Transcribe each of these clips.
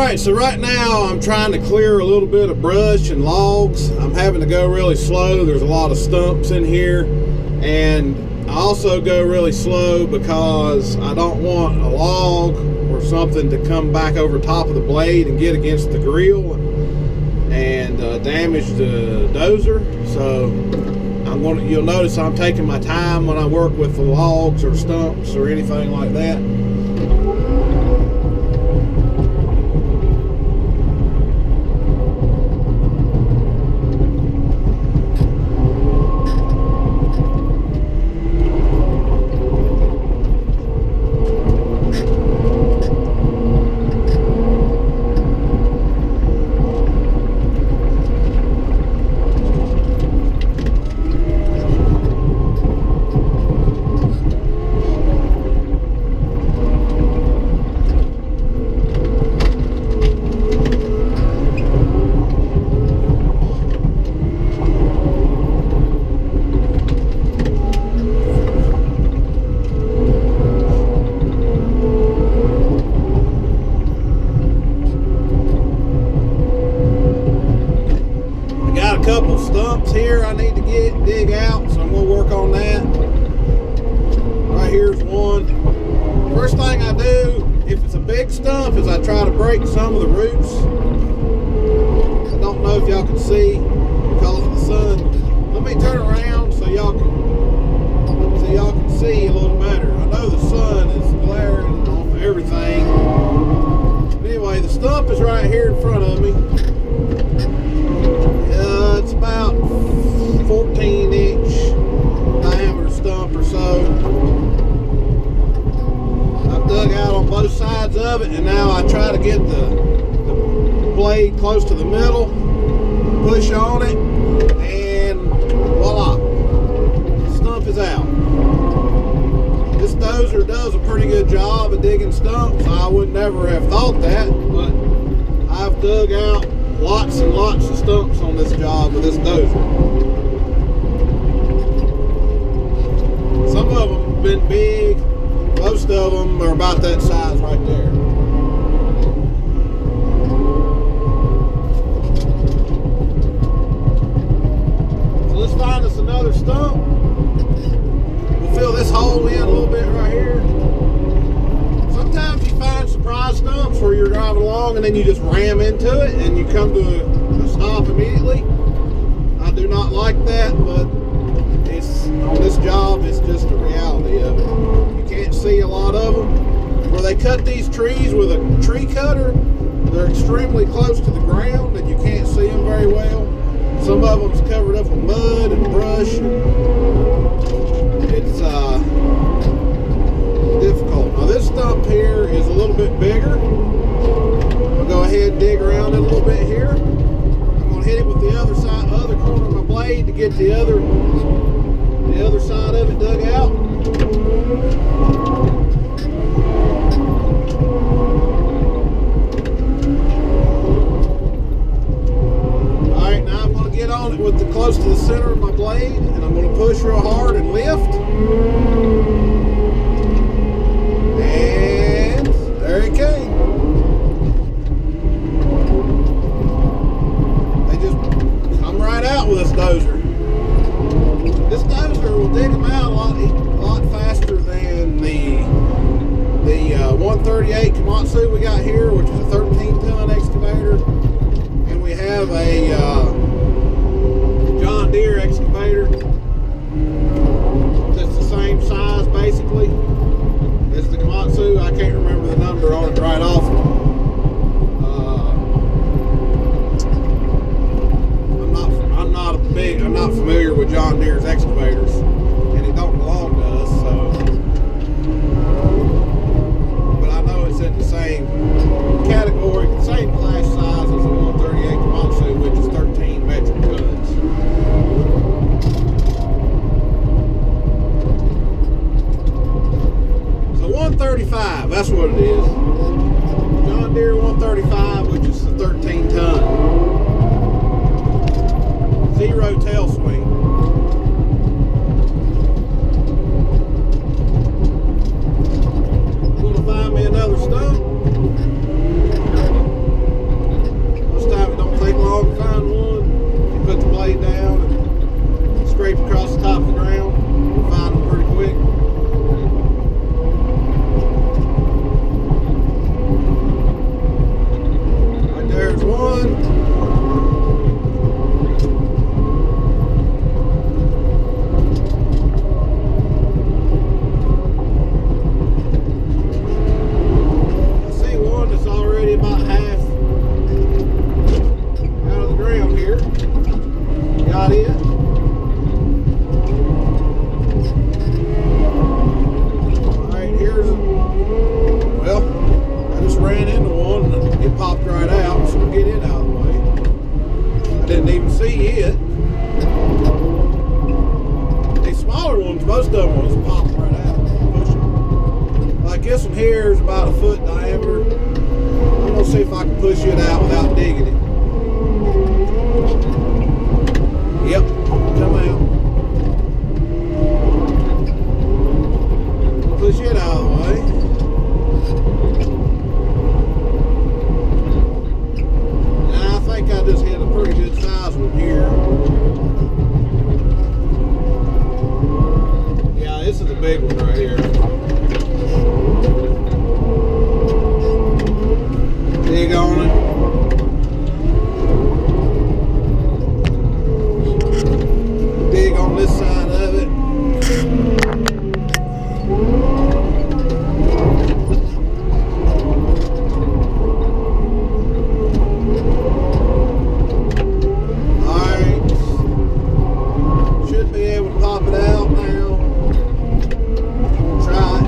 Alright, so right now I'm trying to clear a little bit of brush and logs. I'm having to go really slow. There's a lot of stumps in here, and I also go really slow because I don't want a log or something to come back over top of the blade and get against the grill and damage the dozer. So you'll notice I'm taking my time when I work with the logs or stumps or anything like that. Couple stumps here I need to dig out, so I'm going to work on that. Right here's one. First thing I do, if it's a big stump, is I try to break some of the roots. I don't know if y'all can see because of the sun. Let me turn around so y'all can see a little better. I know the sun is glaring off everything. But anyway, the stump is right here in front of me. It's about 14-inch diameter stump or so. I've dug out on both sides of it, and now I try to get the blade close to the middle, push on it, and voila, the stump is out. This dozer does a pretty good job of digging stumps. I would never have thought that, but I've dug out lots and lots of stumps on this job with this dozer. Some of them have been big. Most of them are about that size right there. So let's find us another stump. We'll fill this hole in a little bit right here. Sometimes you find surprise stumps where you're driving along and then you just ram into it and you come to a stop immediately. I do not like that, but on this job, it's just the reality of it. You can't see a lot of them. Where they cut these trees with a tree cutter, they're extremely close to the ground and you can't see them very well. Some of them's covered up with mud and brush. It's difficult. Now this stump here is a little bit bigger. I'll go ahead and dig around it a little bit here. I'm going to hit it with the other corner of my blade to get the other side of it dug out. Alright, now I'm going to get on it with close to the center of my blade, and I'm going to push real hard and lift. And there it came. They just come right out with this dozer. This dozer will dig them out a lot faster than the 138 Komatsu we got here, which is a 13-ton excavator, and we have a John Deere excavator that's the same size basically as the Komatsu. I can't remember the number on it right off. I'm not familiar with John Deere's excavators, and it don't belong to us, so. But I know it's in the same category, the same class size as a 138 Komatsu, which is 13 metric tons. So 135, that's what it is. John Deere 135, which is a 13-ton. Zero tail swing. I'm going to find me another stump. push it out without digging it. Yep, come out. Push it out of the way. Now I think I just hit a pretty good size one here. Yeah, this is a big one right here. Dig on it. Dig on this side of it. Alright. Should be able to pop it out now. Try it.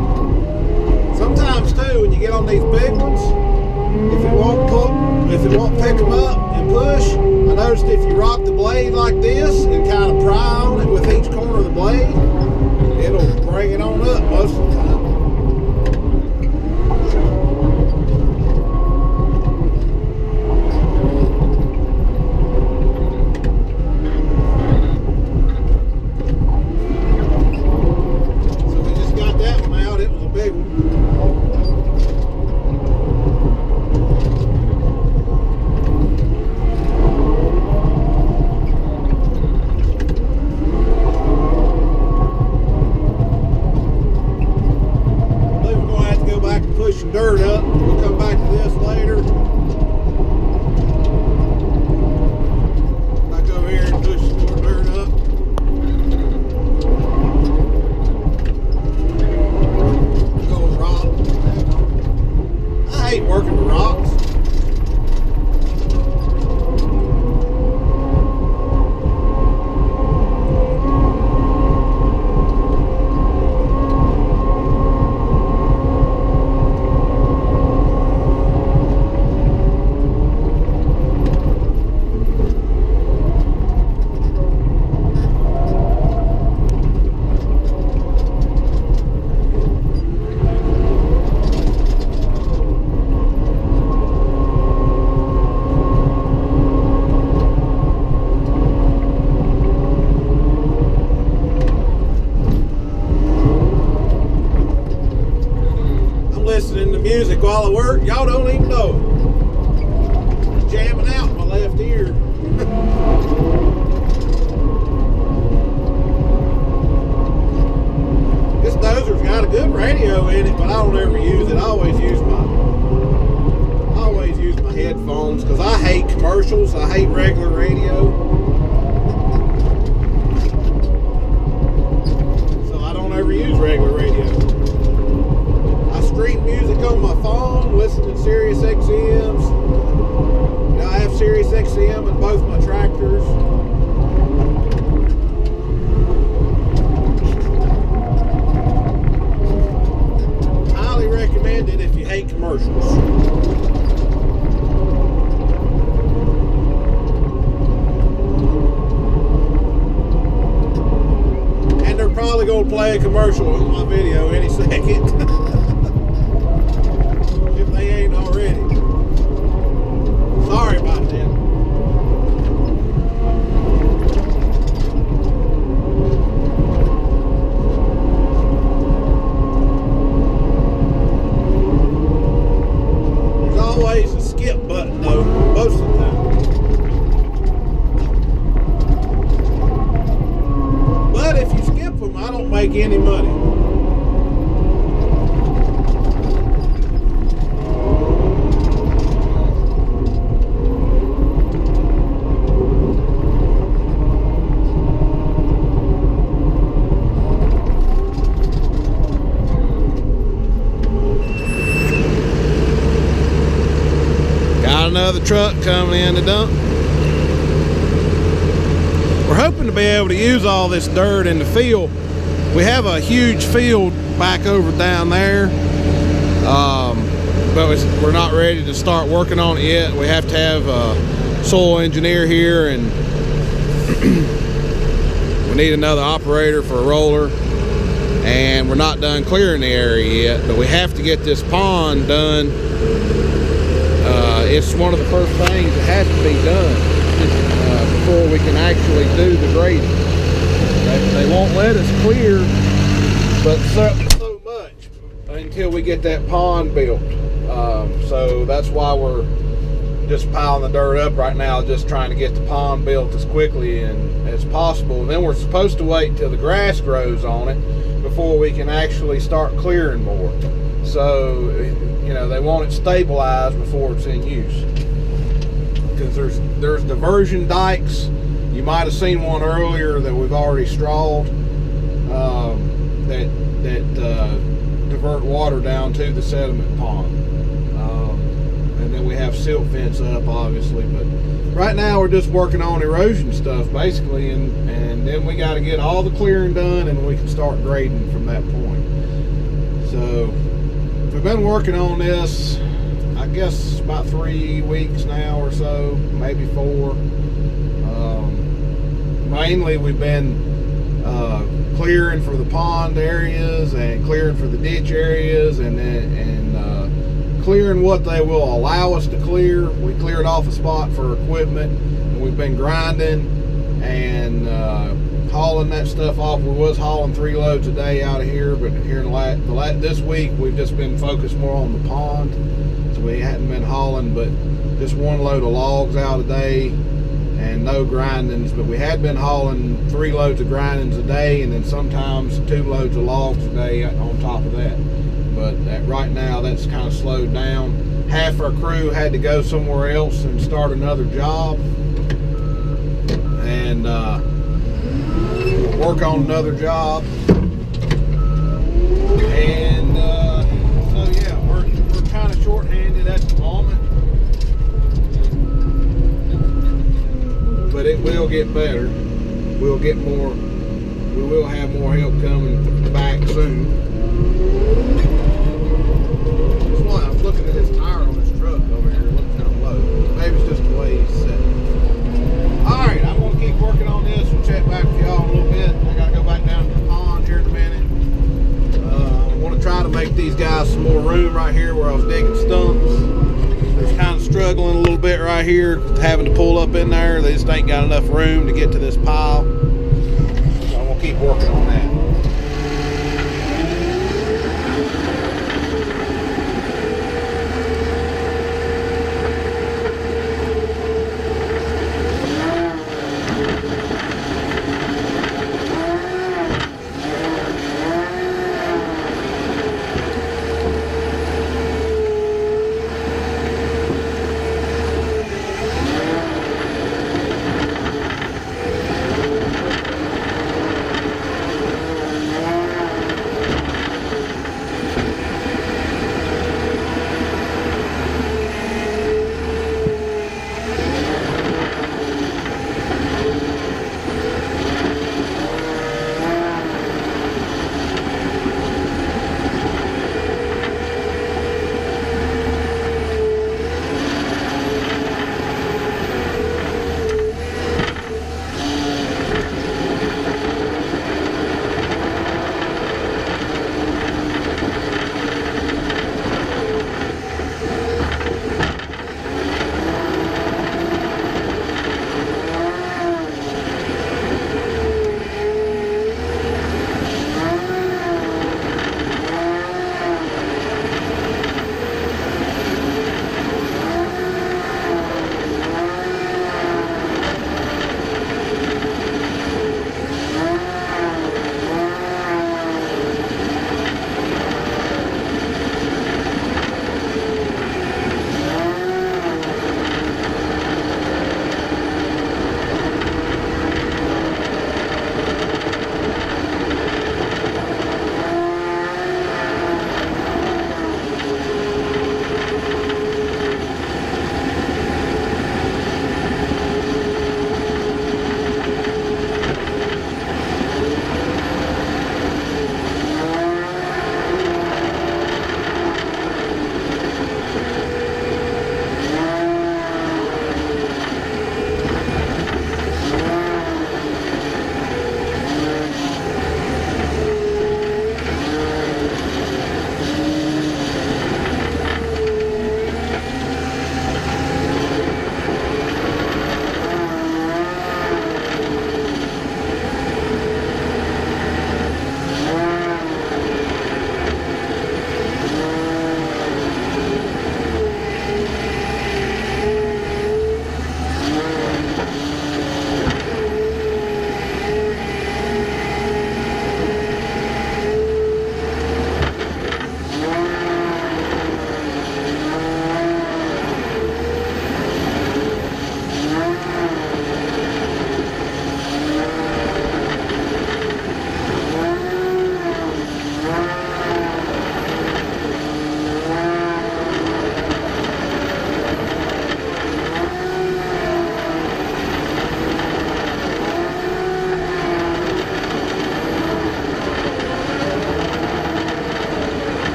Sometimes too, when you get on these big ones, if it won't pick them up and push, I noticed if you rock the blade like this and kind of pry on it with each corner of the blade, it'll bring it on up most of the time. So we just got that one out. It was a big one. Pushing dirt up. We'll come back to this later. Back over here and push some more dirt up. Go with rock. I hate working with rocks. Listening to music while I work, y'all don't even know. Jamming out my left ear. This Dozer's got a good radio in it, but I don't ever use it. I always use my headphones because I hate commercials. I hate regular radio. So I don't ever use regular radio. Stream music on my phone, listening to Sirius XMs. I have Sirius XM in both my tractors. Highly recommend it if you hate commercials. And they're probably going to play a commercial on my video any second. They ain't already. Sorry about that. There's always a skip button though, most of the time. But if you skip them, I don't make any money. Another truck coming in to dump. We're hoping to be able to use all this dirt in the field. We have a huge field back over down there, but we're not ready to start working on it yet. We have to have a soil engineer here, and we need another operator for a roller, and we're not done clearing the area yet, but we have to get this pond done it's one of the first things that has to be done before we can actually do the grading. They won't let us clear but so much until we get that pond built. So that's why we're just piling the dirt up right now, just trying to get the pond built as quickly and as possible. And then we're supposed to wait until the grass grows on it before we can actually start clearing more. So, you know, they want it stabilized before it's in use. Because there's diversion dikes. You might have seen one earlier that we've already strawed that divert water down to the sediment pond. And then we have silt fence up, obviously. But right now we're just working on erosion stuff, basically, and then we got to get all the clearing done, and we can start grading from that point. So we've been working on this, I guess, about 3 weeks now or so, maybe 4. Mainly we've been clearing for the pond areas and clearing for the ditch areas, and clearing what they will allow us to clear. We cleared off a spot for equipment, and we've been grinding and hauling that stuff off. We was hauling 3 loads a day out of here, but here in this week we've just been focused more on the pond, so we hadn't been hauling but just 1 load of logs out a day and no grindings. But we had been hauling 3 loads of grindings a day, and then sometimes 2 loads of logs a day on top of that. But right now that's kind of slowed down. Half our crew had to go somewhere else and start another job and work on another job. And so yeah, we're kind of short-handed at the moment, but it will get better. We'll get more. We will have more help coming back soon. I'm looking at his tire on his truck over here, looking kind of low. Maybe it's just the way he's set. Alright, I'm going to keep working on this. We'll check back with y'all in a little bit. I got to go back down to the pond here in a minute. I want to try to make these guys some more room right here where I was digging stumps. They're kind of struggling a little bit right here, having to pull up in there. They just ain't got enough room to get to this pile. So I'm going to keep working on that.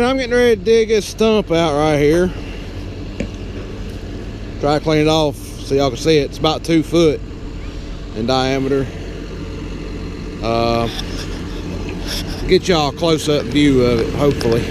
I'm getting ready to dig this stump out right here. Try to clean it off so y'all can see it. It's about 2 foot in diameter. Get y'all a close-up view of it, hopefully.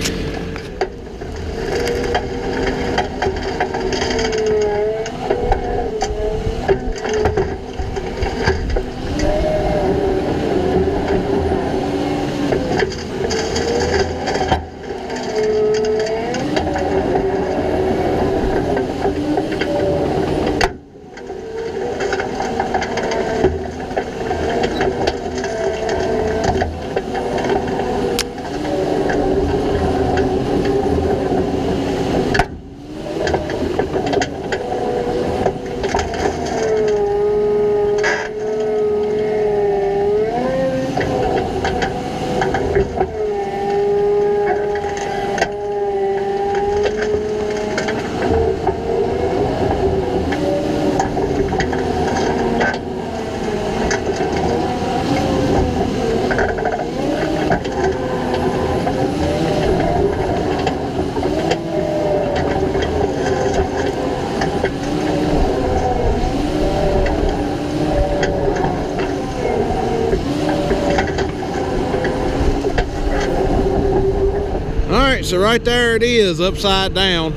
So right there it is, upside down.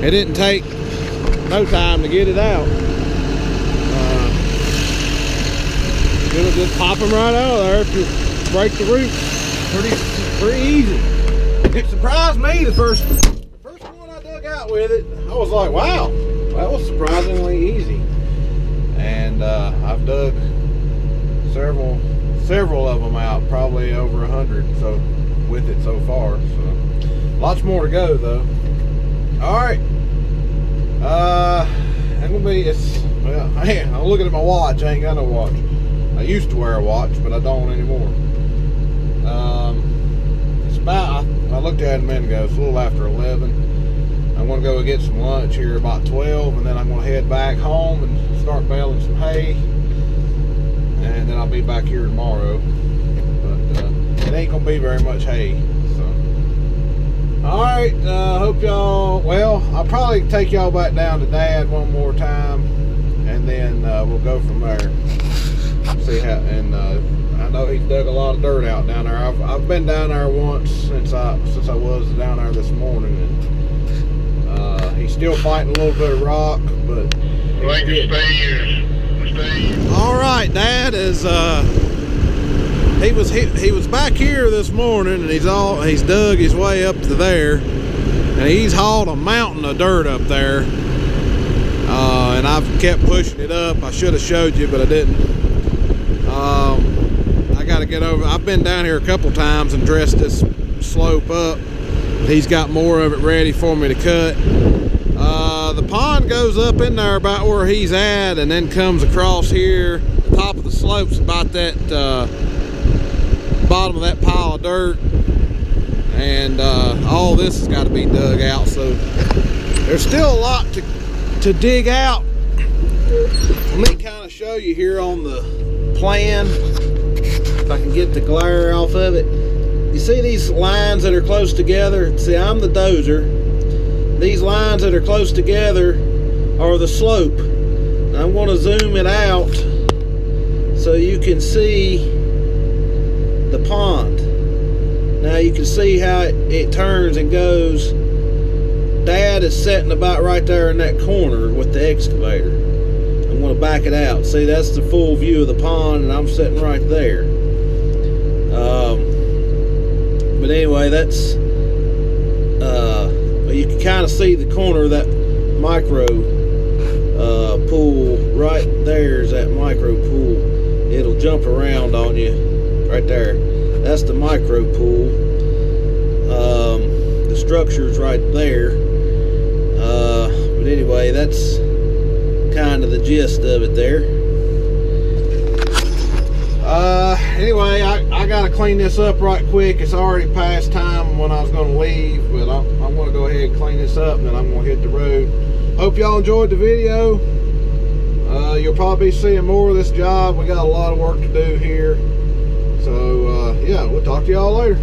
It didn't take no time to get it out. It'll just pop them right out of there if you break the root. Pretty easy. It surprised me the first one I dug out with it. I was like, wow, that was surprisingly easy. And I've dug several of them out, probably over 100 so with it so far. So lots more to go though. All right. Well, man, I'm looking at my watch. I ain't got no watch. I used to wear a watch, but I don't anymore. It's about, I looked at it a minute ago, it's a little after 11. I'm gonna go get some lunch here about 12, and then I'm gonna head back home and start baling some hay. And then I'll be back here tomorrow. But it ain't gonna be very much hay. Alright, hope y'all, well, I'll probably take y'all back down to Dad one more time, and then we'll go from there. See how, and I know he's dug a lot of dirt out down there. I've been down there once since I was down there this morning, and he's still fighting a little bit of rock, but alright, Dad is he was back here this morning, and he's dug his way up to there, and he's hauled a mountain of dirt up there, and I've kept pushing it up. I should have showed you, but I didn't. I got to get over. I've been down here a couple times and dressed this slope up. He's got more of it ready for me to cut. The pond goes up in there about where he's at, and then comes across here. The top of the slope's about that bottom of that pile of dirt, and all this has got to be dug out, so there's still a lot to dig out. Let me kind of show you here on the plan, if I can get the glare off of it. You see these lines that are close together? See, I'm the dozer. These lines that are close together are the slope. I'm going to zoom it out so you can see the pond. Now you can see how it turns and goes. Dad is sitting about right there in that corner with the excavator. I'm going to back it out. See, that's the full view of the pond, and I'm sitting right there. But anyway, that's you can kind of see the corner of that micro pool. Right there is that micro pool. It'll jump around on you right there. That's the micro pool. The structure's right there. But anyway, that's kind of the gist of it there. Anyway, I gotta clean this up right quick. It's already past time when I was gonna leave, but I'm gonna go ahead and clean this up, and then I'm gonna hit the road. Hope y'all enjoyed the video. You'll probably be seeing more of this job. We got a lot of work to do here. So yeah, we'll talk to y'all later.